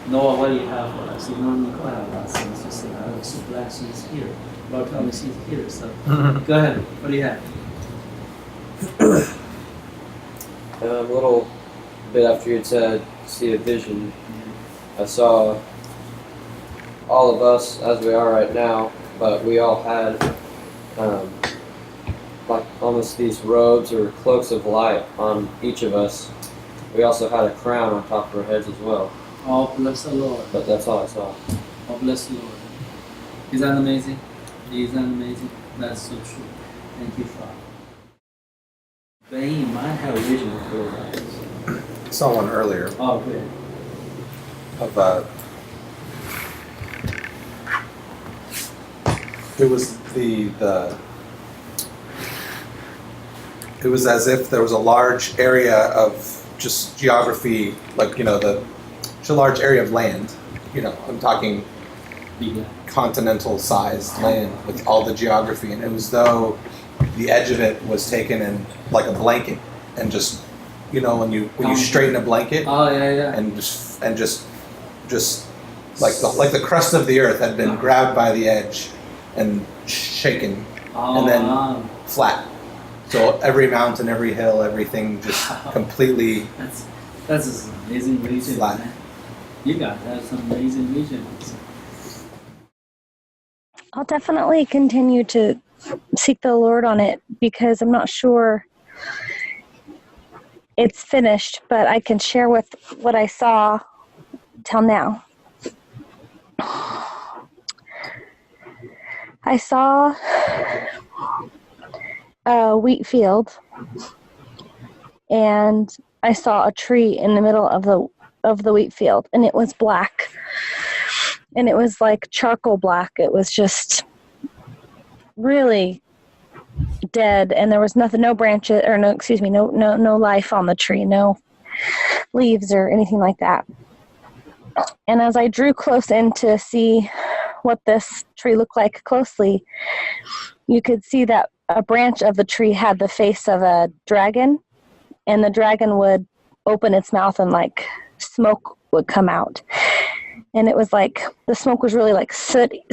Noah, what do you have for us? You know, Nicole have lots of things to say. I was so glad she's here. Lord, tell me she's here. So go ahead. What do you have? A little bit after you said see a vision, I saw all of us as we are right now, but we all had like almost these robes or cloaks of light on each of us. We also had a crown on top of our heads as well. Oh, bless the Lord. But that's all I saw. Oh, bless the Lord. Is that amazing? Is that amazing? That's so true. Thank you, Father. But he might have a vision of those eyes. Saw one earlier Oh, good. of it was it was as if there was a large area of just geography, like, it's a large area of land. I'm talking Bigger. continental sized land with all the geography, and it was though the edge of it was taken in like a blanket, and just when you straighten a blanket, Oh, yeah. and just like the crust of the earth had been grabbed by the edge and shaken, Oh, and then wow. flat. So every mountain, every hill, everything just completely That's an amazing vision, flat. man. You got that. Some amazing visions. I'll definitely continue to seek the Lord on it, because I'm not sure it's finished, but I can share with what I saw till now. I saw a wheat field, and I saw a tree in the middle of the wheat field, and it was black, and it was like charcoal black. It was just really dead, and there was no branches, or no life on the tree, no leaves or anything like that. And as I drew close in to see what this tree looked like closely, you could see that a branch of the tree had the face of a dragon, and the dragon would open its mouth and like smoke would come out. And it was like, the smoke was really like sooty.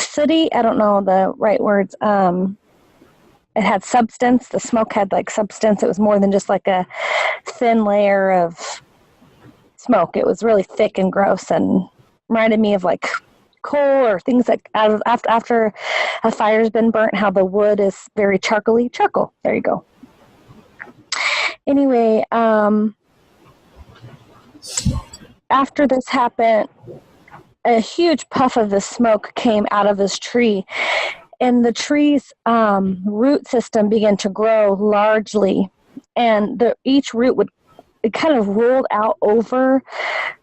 I don't know the right words. It had substance. The smoke had like substance. It was more than just like a thin layer of smoke. It was really thick and gross, and reminded me of like coal or things like after a fire's been burnt, how the wood is very charcoal. There you go. Anyway, after this happened, a huge puff of the smoke came out of this tree, and the tree's root system began to grow largely, and each root it kind of rolled out over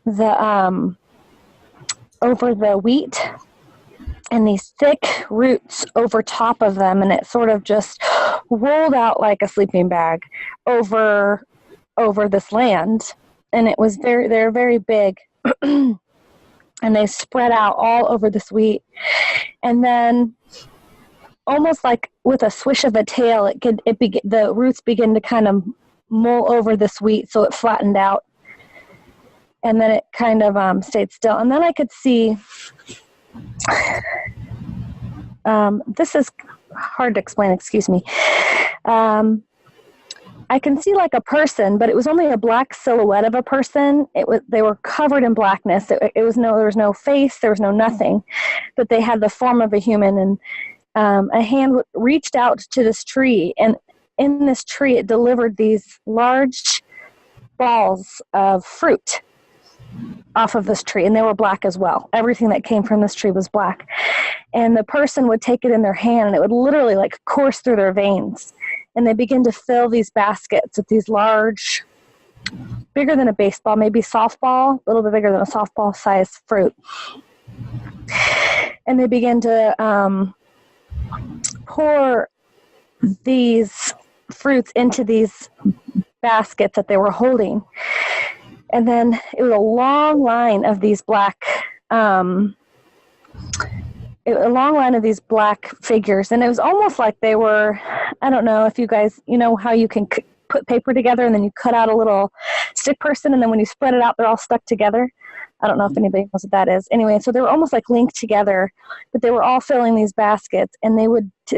the wheat, and these thick roots over top of them, and it sort of just rolled out like a sleeping bag over this land, and they're very big. And they spread out all over this wheat, and then almost like with a swish of a tail, the roots begin to kind of mull over this wheat, so it flattened out, and then it kind of stayed still. And then I could see, this is hard to explain, excuse me. I can see like a person, but it was only a black silhouette of a person. They were covered in blackness. There was no face, there was no nothing, but they had the form of a human. And a hand reached out to this tree, and in this tree it delivered these large balls of fruit off of this tree, and they were black as well. Everything that came from this tree was black, and the person would take it in their hand, and it would literally like course through their veins. And they begin to fill these baskets with these large, bigger than a baseball, maybe softball, a little bit bigger than a softball size fruit. And they begin to pour these fruits into these baskets that they were holding. And then it was a long line of these black figures, and it was almost like they were, I don't know if you guys, how you can put paper together and then you cut out a little stick person, and then when you spread it out, they're all stuck together. I don't know if anybody knows what that is. Anyway, so they were almost like linked together, but they were all filling these baskets, and they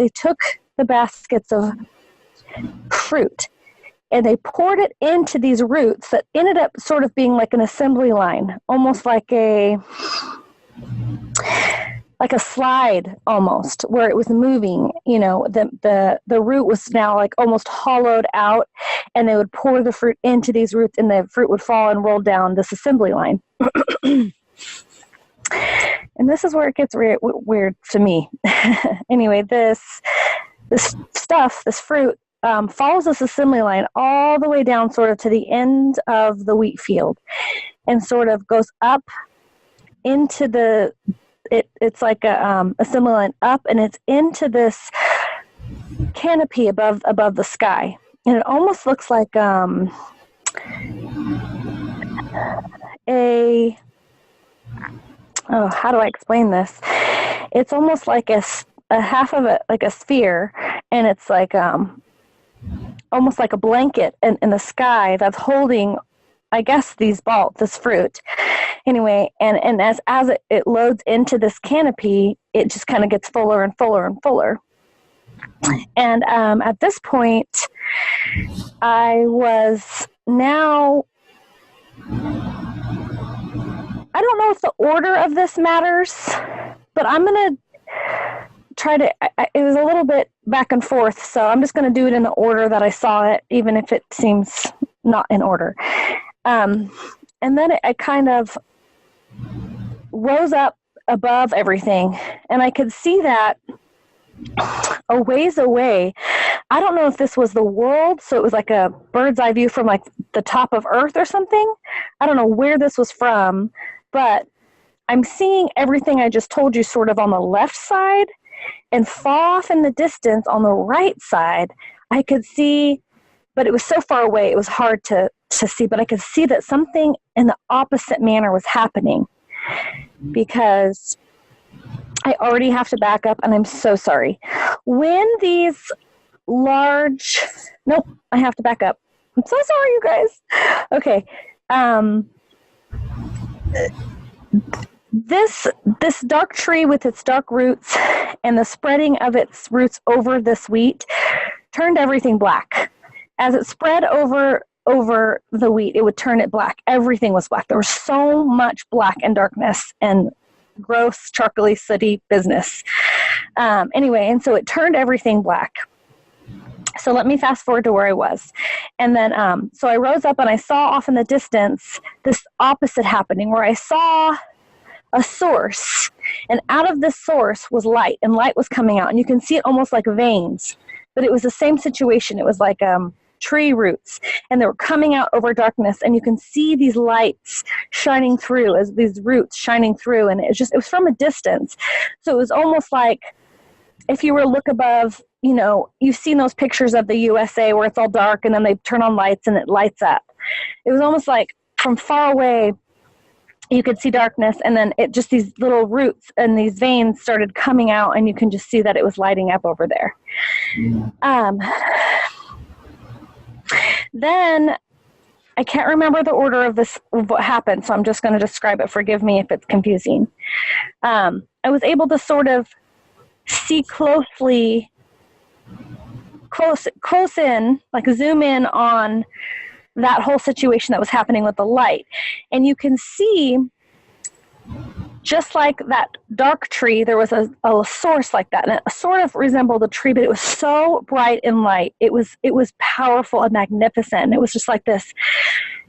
took the baskets of fruit and they poured it into these roots that ended up sort of being like an assembly line, almost like a slide almost, where it was moving. The root was now like almost hollowed out, and they would pour the fruit into these roots, and the fruit would fall and roll down this assembly line. And this is where it gets weird to me. Anyway, this fruit follows this assembly line all the way down sort of to the end of the wheat field, and sort of goes up into it's like a assembly line up, and it's into this canopy above the sky. And it almost looks like how do I explain this? It's almost like a half of it, like a sphere, and it's like almost like a blanket in the sky that's holding, I guess, this fruit. Anyway, and as it loads into this canopy, it just kind of gets fuller and fuller and fuller. And at this point, I was now, I don't know if the order of this matters, but I'm going to try to, it was a little bit back and forth, so I'm just going to do it in the order that I saw it, even if it seems not in order. And then I kind of rose up above everything, and I could see that a ways away. I don't know if this was the world, so it was like a bird's eye view from like the top of Earth or something. I don't know where this was from, but I'm seeing everything I just told you sort of on the left side, and far off in the distance on the right side, I could see, but it was so far away, it was hard to see, but I could see that something in the opposite manner was happening, because I already have to back up, and I'm so sorry. When these large, nope, I have to back up. I'm so sorry, you guys. Okay. This dark tree with its dark roots and the spreading of its roots over this wheat turned everything black. As it spread over the wheat, it would turn it black. Everything was black. There was so much black and darkness and gross, charcoaly, sooty business. Anyway, and so it turned everything black. So let me fast forward to where I was. And then, so I rose up and I saw off in the distance this opposite happening, where I saw a source, and out of this source was light, and light was coming out, and you can see it almost like veins, but it was the same situation. It was like tree roots, and they were coming out over darkness, and you can see these lights shining through, as these roots shining through, and it was from a distance. So it was almost like if you were to look above, you've seen those pictures of the USA where it's all dark and then they turn on lights and it lights up. It was almost like from far away you could see darkness, and then it just, these little roots and these veins started coming out, and you can just see that it was lighting up over there. Then I can't remember the order of what happened, so I'm just going to describe it. Forgive me if it's confusing. I was able to sort of see close in, like zoom in on that whole situation that was happening with the light. And you can see, just like that dark tree, there was a source like that, and it sort of resembled a tree, but it was so bright in light. It was powerful and magnificent, and it was just like this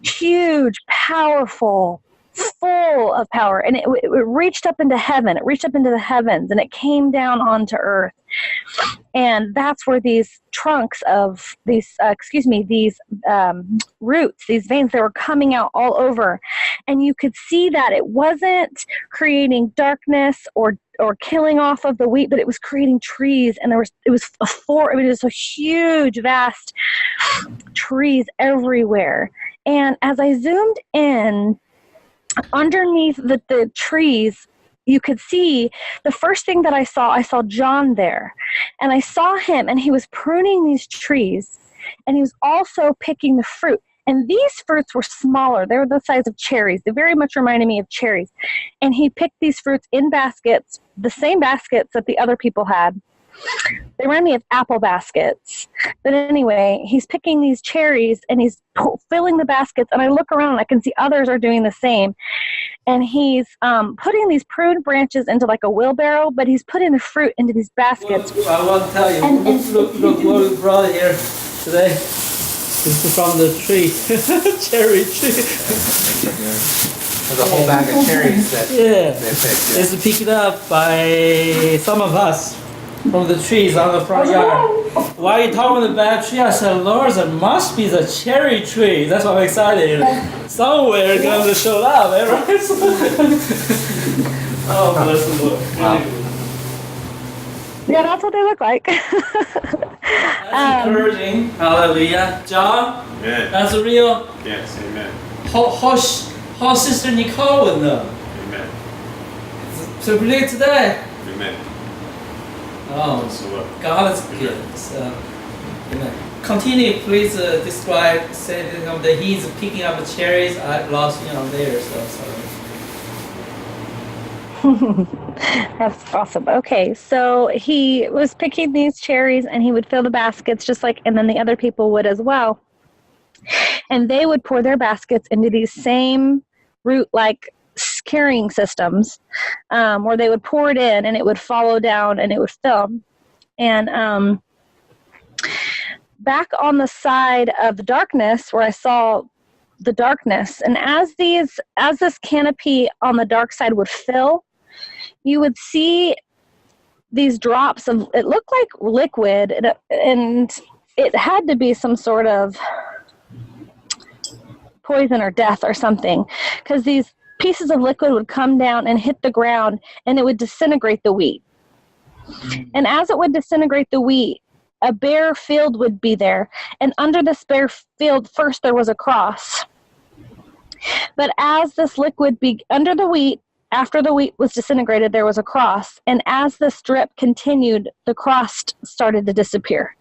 huge, powerful, full of power, and it reached up into heaven. It reached up into the heavens, and it came down onto earth. And that's where these trunks of these roots, these veins, they were coming out all over, and you could see that it wasn't creating darkness or killing off of the wheat, but it was creating trees, and it was a huge, vast trees everywhere. And as I zoomed in, underneath the trees, you could see, the first thing that I saw John there. And I saw him, and he was pruning these trees, and he was also picking the fruit. And these fruits were smaller. They were the size of cherries. They very much reminded me of cherries. And he picked these fruits in baskets, the same baskets that the other people had. They remind me of apple baskets. But anyway, he's picking these cherries and he's filling the baskets. And I look around and I can see others are doing the same. And he's putting these prune branches into like a wheelbarrow, but he's putting the fruit into these baskets. Well, I want to tell you, look what we brought here today. This is from the tree, cherry tree. There's a whole bag of cherries that Yeah, they picked. Yeah. it's picked up by some of us from the trees on the front yard. Why are you talking about the bad tree? I said, Lord, it must be the cherry tree. That's why I'm excited. Somewhere going to show up, eh, right? Oh, bless the Lord. Wow. Yeah, that's what they look like. That's encouraging. Hallelujah. John, Amen. that's real. Yes, amen. How Sister Nicole would know. Amen. So believe today. Amen. Oh, So what? God is good. So, amen. Continue, please describe. Say that he's picking up the cherries. I lost there. So sorry. That's awesome. Okay, so he was picking these cherries and he would fill the baskets just like, and then the other people would as well. And they would pour their baskets into these same root-like carrying systems where they would pour it in and it would follow down and it would fill. And back on the side of the darkness where I saw the darkness, and as this canopy on the dark side would fill, you would see these drops of, it looked like liquid, and it had to be some sort of poison or death or something, because these pieces of liquid would come down and hit the ground and it would disintegrate the wheat. And as it would disintegrate the wheat, a bare field would be there. And under this bare field, first there was a cross. But as this liquid under the wheat, after the wheat was disintegrated, there was a cross. And as this drip continued, the cross started to disappear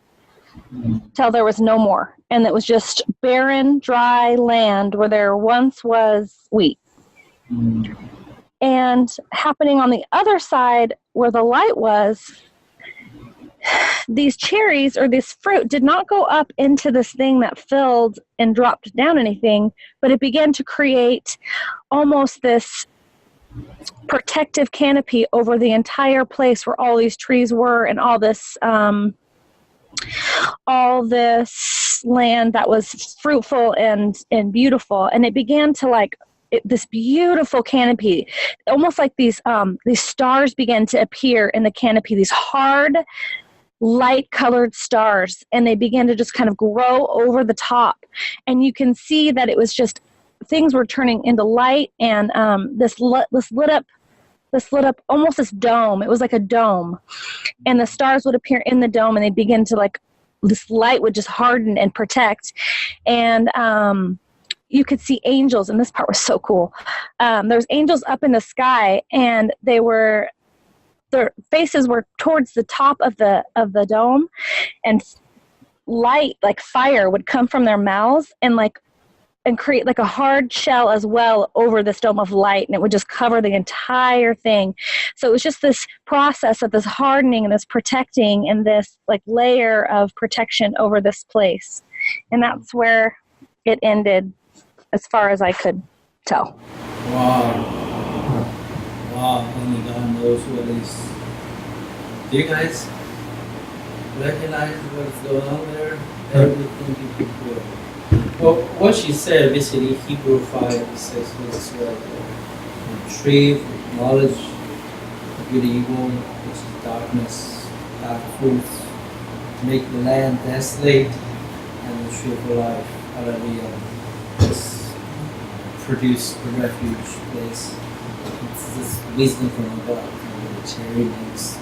till there was no more. And it was just barren, dry land where there once was wheat. And happening on the other side where the light was, these cherries or this fruit did not go up into this thing that filled and dropped down anything, but it began to create almost this protective canopy over the entire place where all these trees were, and all this land that was fruitful and beautiful. And it began to this beautiful canopy, almost like these stars began to appear in the canopy, these hard, light-colored stars, and they began to just kind of grow over the top. And you can see that it was just, things were turning into light, and this lit up almost this dome. It was like a dome, and the stars would appear in the dome, and they begin to this light would just harden and protect. And you could see angels, and this part was so cool. There's angels up in the sky, and their faces were towards the top of the dome, and light, like fire, would come from their mouths and create like a hard shell as well over this dome of light, and it would just cover the entire thing. So it was just this process of this hardening and this protecting and this layer of protection over this place. And that's where it ended as far as I could tell. Wow. Only God knows what is. Do you guys recognize what's going on there? Everything you can do. Well, what she said, basically, Hebrew 5 says was the tree of knowledge of good and evil, which is darkness, dark fruits, make the land desolate, and the tree of life, hallelujah, just produce a refuge place. It's this wisdom from above, the cherry makes